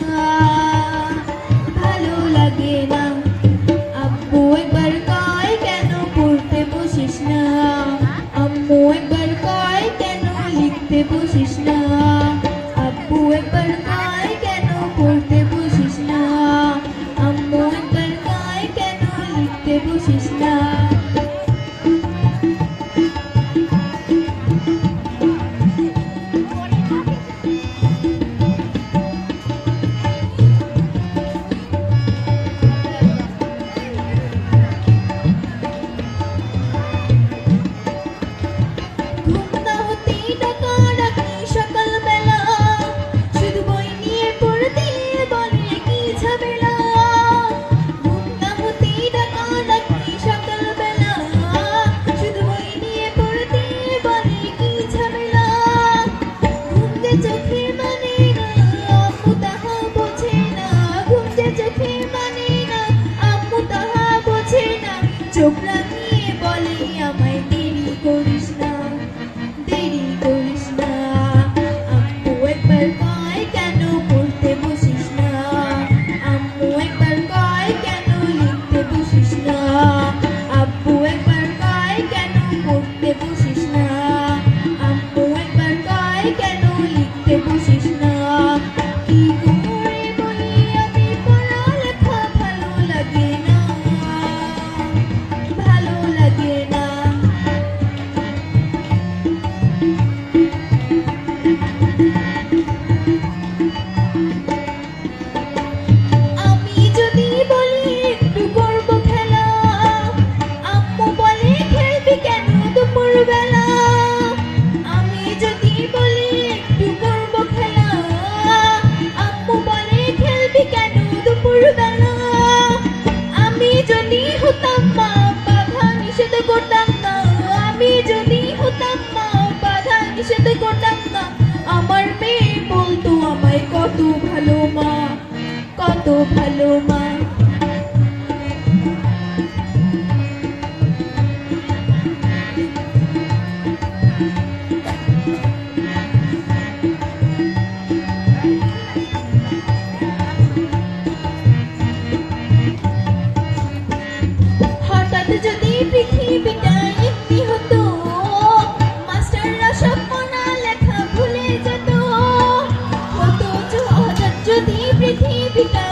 না, ভালো লাগে না। আব্বু একবার কয় কেন পড়তে বসিস না, আম্মু একবার কয় কেন লিখতে বসিস না, আব্বু একবার কয় কেন পড়তে বসিস না, আম্মু একবার কয় কেন লিখতে বসিস না। চোখ রাঙিয়ে বলে আমায় দেরি করিস না, দেরি করিস না। আম্মু একবার কয় কেন পড়তে বসিস না, আম্মু একবার কয় কেন লিখতে বসিস না, আব্বু একবার কয় কেন পড়তে বসিস না, আম্মু একবার কয় কেন লিখতে বসিস না। কি করে বলি আমি পড়ালেখা ভালো লাগে না, ভালো লাগে না। আমি যদি বলি একটু করব খেলা, আম্মু বলে খেলবি কেন দুপুর বেলা। আমি যদি বলি একটু করব খেলা, আম্মু বলে খেলবি কেন দুপুর বেলা। আমি যদি হতাম মা বাধা নিষেধ করতাম না, আমি যদি হতাম মা বাধা নিষেধ করতাম না। আমার মেয়ে বলতো আমায় কত ভালো মা, কত ভালো মা। হঠাৎ যদি পৃথিবীটা এমনি হতো, মাস্টাররা সব পড়ালেখা ভুলে যেত। হঠাৎ যদি পৃথিবীটা